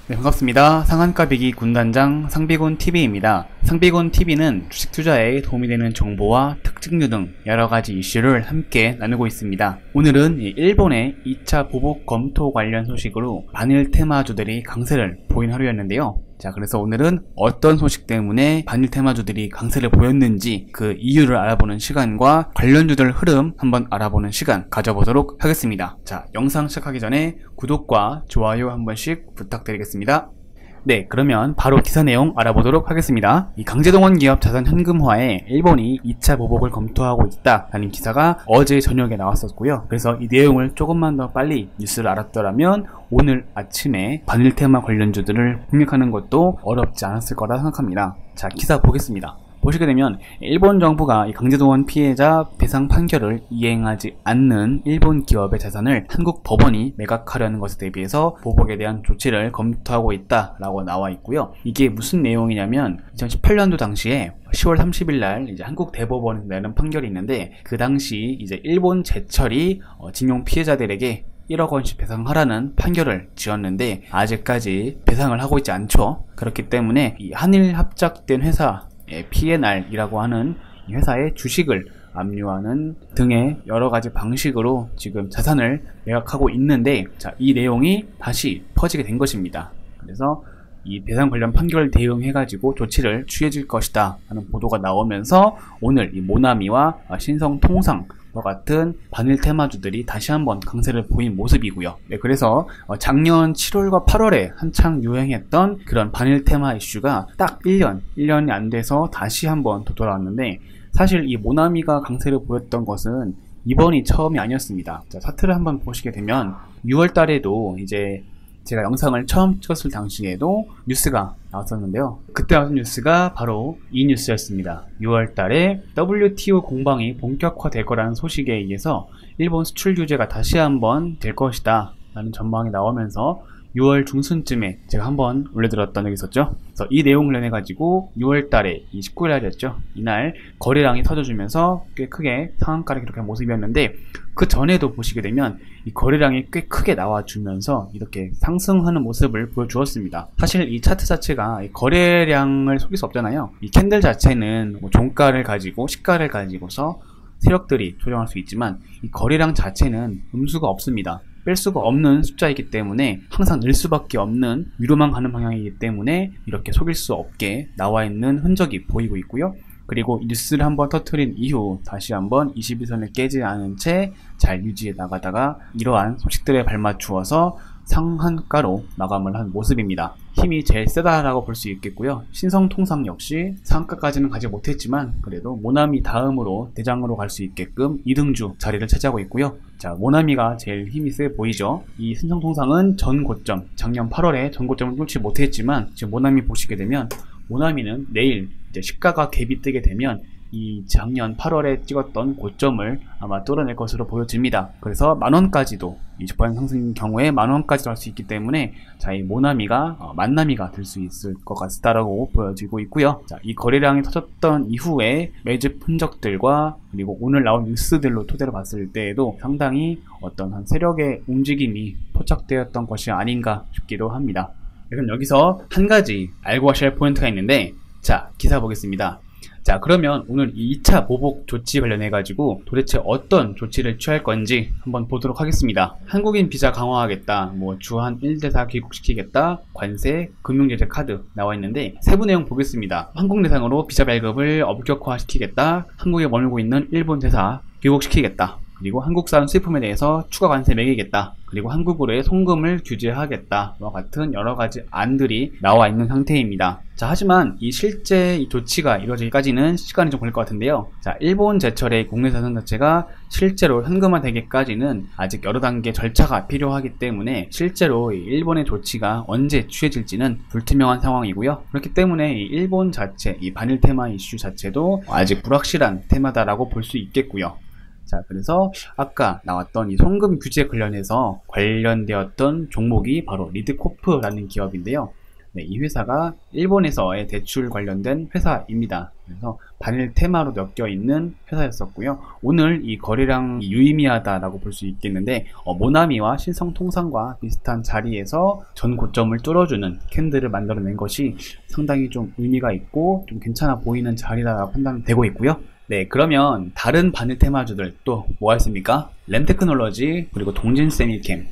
네, 반갑습니다. 상한가비기 군단장 상비군TV입니다. 상비군TV는 주식 투자에 도움이 되는 정보와 특징류 등 여러가지 이슈를 함께 나누고 있습니다. 오늘은 일본의 2차 보복 검토 관련 소식으로 반일 테마주들이 강세를 보인 하루였는데요. 자, 그래서 오늘은 어떤 소식 때문에 반일 테마주들이 강세를 보였는지 그 이유를 알아보는 시간과 관련주들 흐름 한번 알아보는 시간 가져보도록 하겠습니다. 자, 영상 시작하기 전에 구독과 좋아요 한 번씩 부탁드리겠습니다. 네, 그러면 바로 기사 내용 알아보도록 하겠습니다. 이 강제동원 기업 자산 현금화에 일본이 2차 보복을 검토하고 있다라는 기사가 어제 저녁에 나왔었고요. 그래서 이 내용을 조금만 더 빨리 뉴스를 알았더라면 오늘 아침에 반일 테마 관련주들을 공략하는 것도 어렵지 않았을 거라 생각합니다. 자, 기사 보겠습니다. 보시게 되면 일본 정부가 이 강제동원 피해자 배상 판결을 이행하지 않는 일본 기업의 자산을 한국 법원이 매각하려는 것에 대비해서 보복에 대한 조치를 검토하고 있다라고 나와 있고요. 이게 무슨 내용이냐면 2018년도 당시에 10월 30일 날 이제 한국 대법원에서 내는 판결이 있는데 그 당시 이제 일본 제철이 징용 피해자들에게 1억 원씩 배상하라는 판결을 지었는데 아직까지 배상을 하고 있지 않죠. 그렇기 때문에 이 한일 합작된 회사 P&R이라고 하는 회사의 주식을 압류하는 등의 여러가지 방식으로 지금 자산을 매각하고 있는데, 자, 이 내용이 다시 퍼지게 된 것입니다. 그래서 이 배상 관련 판결을 대응해가지고 조치를 취해질 것이다 하는 보도가 나오면서 오늘 이 모나미와 신성통상 같은 반일 테마주들이 다시 한번 강세를 보인 모습이고요. 네, 그래서 작년 7월과 8월에 한창 유행했던 그런 반일 테마 이슈가 딱 1년이 안 돼서 다시 한번 돌아왔는데, 사실 이 모나미가 강세를 보였던 것은 이번이 처음이 아니었습니다. 자, 차트를 한번 보시게 되면 6월 달에도 이제 제가 영상을 처음 찍었을 당시에도 뉴스가 나왔었는데요. 그때 나왔던 뉴스가 바로 이 뉴스였습니다. 6월 달에 WTO 공방이 본격화될 거라는 소식에 의해서 일본 수출 규제가 다시 한번 될 것이다 라는 전망이 나오면서 6월 중순쯤에 제가 한번 올려드렸던 적이 있었죠. 그래서 이 내용 관련해 가지고 6월 달에 19일 날이었죠. 이날 거래량이 터져주면서 꽤 크게 상한가를 기록한 모습이었는데, 그 전에도 보시게 되면 이 거래량이 꽤 크게 나와주면서 이렇게 상승하는 모습을 보여주었습니다. 사실 이 차트 자체가 이 거래량을 속일 수 없잖아요. 이 캔들 자체는 종가를 가지고 시가를 가지고서 세력들이 조정할 수 있지만 이 거래량 자체는 음수가 없습니다. 뺄 수가 없는 숫자이기 때문에 항상 늘 수밖에 없는 위로만 가는 방향이기 때문에 이렇게 속일 수 없게 나와 있는 흔적이 보이고 있고요. 그리고 뉴스를 한번 터트린 이후 다시 한번 21선을 깨지 않은 채 잘 유지해 나가다가 이러한 소식들에 발맞추어서 상한가로 마감을 한 모습입니다. 힘이 제일 세다라고 볼 수 있겠고요. 신성통상 역시 상한가까지는 가지 못했지만 그래도 모나미 다음으로 대장으로 갈 수 있게끔 2등주 자리를 차지하고 있고요. 자, 모나미가 제일 힘이 세 보이죠. 이 신성통상은 전 고점, 작년 8월에 전 고점을 뚫지 못했지만 지금 모나미 보시게 되면 모나미는 내일 이제 시가가 갭이 뜨게 되면 이 작년 8월에 찍었던 고점을 아마 뚫어낼 것으로 보여집니다. 그래서 만원까지도 이 주가의 상승인 경우에 만원까지도 할 수 있기 때문에 자, 이 모나미가 만나미가 될 수 있을 것 같다라고 보여지고 있고요. 자, 이 거래량이 터졌던 이후에 매집 흔적들과 그리고 오늘 나온 뉴스들로 토대로 봤을 때에도 상당히 어떤 한 세력의 움직임이 포착되었던 것이 아닌가 싶기도 합니다. 그럼 여기서 한 가지 알고 가셔야 할 포인트가 있는데, 자, 기사 보겠습니다. 자, 그러면 오늘 2차 보복 조치 관련해 가지고 도대체 어떤 조치를 취할 건지 한번 보도록 하겠습니다. 한국인 비자 강화하겠다, 뭐 주한 1대4 귀국시키겠다, 관세, 금융제재 카드 나와 있는데 세부 내용 보겠습니다. 한국 대상으로 비자 발급을 엄격화시키겠다, 한국에 머물고 있는 일본 대사 귀국시키겠다, 그리고 한국산 수입품에 대해서 추가 관세 매기겠다, 그리고 한국으로의 송금을 규제하겠다와 같은 여러가지 안들이 나와 있는 상태입니다. 자, 하지만 이 실제 이 조치가 이루어지기까지는 시간이 좀 걸릴 것 같은데요. 자, 일본 제철의 국내자산 자체가 실제로 현금화 되기까지는 아직 여러 단계 절차가 필요하기 때문에 실제로 이 일본의 조치가 언제 취해질지는 불투명한 상황이고요. 그렇기 때문에 이 일본 자체, 이 반일 테마 이슈 자체도 아직 불확실한 테마다라고 볼 수 있겠고요. 자, 그래서 아까 나왔던 이 송금 규제 관련해서 관련되었던 종목이 바로 리드코프라는 기업인데요. 네, 이 회사가 일본에서의 대출 관련된 회사입니다. 그래서 바닐 테마로 엮여 있는 회사였었고요. 오늘 이 거래량이 유의미하다라고 볼 수 있겠는데 모나미와 신성통상과 비슷한 자리에서 전 고점을 뚫어주는 캔들을 만들어낸 것이 상당히 좀 의미가 있고 좀 괜찮아 보이는 자리라고 판단되고 있고요. 네, 그러면 다른 바닐 테마주들 또 뭐가 있습니까? 램테크놀로지, 그리고 동진 세미캠,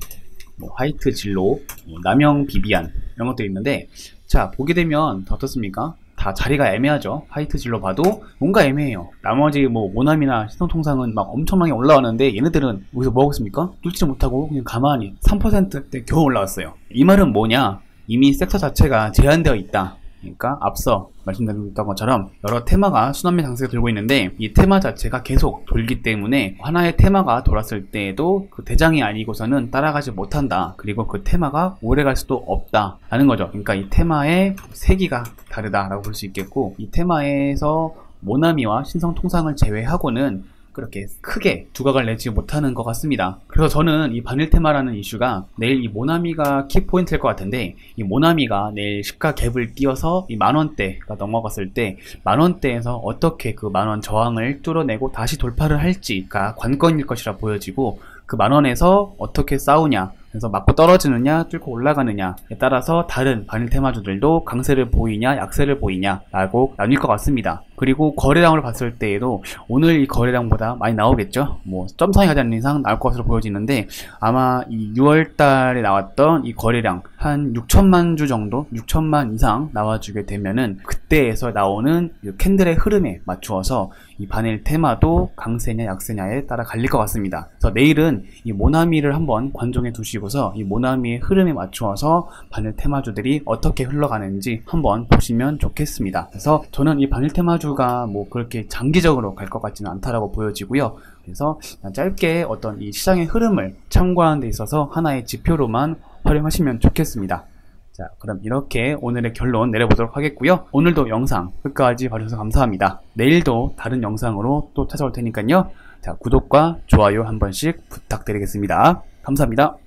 화이트 진로, 남영 비비안 이런 것도 있는데, 자 보게 되면 다 어떻습니까? 다 자리가 애매하죠. 화이트 진로 봐도 뭔가 애매해요. 나머지 모나미나 신성통상은 막 엄청나게 올라왔는데 얘네들은 여기서 뭐 하고 있습니까? 뚫지 못하고 그냥 가만히 3%대 겨우 올라왔어요. 이 말은 뭐냐? 이미 섹터 자체가 제한되어 있다. 그러니까 앞서 말씀드렸던 것처럼 여러 테마가 순환매 장세가 들고 있는데 이 테마 자체가 계속 돌기 때문에 하나의 테마가 돌았을 때에도 그 대장이 아니고서는 따라가지 못한다. 그리고 그 테마가 오래갈 수도 없다 라는 거죠. 그러니까 이 테마의 세기가 다르다라고 볼 수 있겠고, 이 테마에서 모나미와 신성통상을 제외하고는 그렇게 크게 두각을 내지 못하는 것 같습니다. 그래서 저는 이 바닐 테마라는 이슈가 내일 이 모나미가 키포인트일 것 같은데, 이 모나미가 내일 시가 갭을 끼워서 이 만원대가 넘어갔을 때 만원대에서 어떻게 그 만원 저항을 뚫어내고 다시 돌파를 할지가 관건일 것이라 보여지고, 그 만원에서 어떻게 싸우냐, 그래서 맞고 떨어지느냐 뚫고 올라가느냐에 따라서 다른 바닐 테마주들도 강세를 보이냐 약세를 보이냐 라고 나뉠 것 같습니다. 그리고 거래량을 봤을 때에도 오늘 이 거래량보다 많이 나오겠죠. 점상이 가지 않는 이상 나올 것으로 보여지는데, 아마 이 6월달에 나왔던 이 거래량 한 6천만 주 정도, 6천만 이상 나와주게 되면은 그때에서 나오는 이 캔들의 흐름에 맞추어서 이 바닐 테마도 강세냐 약세냐에 따라 갈릴 것 같습니다. 그래서 내일은 이 모나미를 한번 관종해 두시고서 이 모나미의 흐름에 맞추어서 바닐 테마주들이 어떻게 흘러가는지 한번 보시면 좋겠습니다. 그래서 저는 이 바닐 테마주가 그렇게 장기적으로 갈 것 같지는 않다라고 보여지고요. 그래서 짧게 어떤 이 시장의 흐름을 참고하는 데 있어서 하나의 지표로만 활용하시면 좋겠습니다. 자, 그럼 이렇게 오늘의 결론 내려보도록 하겠고요. 오늘도 영상 끝까지 봐주셔서 감사합니다. 내일도 다른 영상으로 또 찾아올 테니까요. 자, 구독과 좋아요 한 번씩 부탁드리겠습니다. 감사합니다.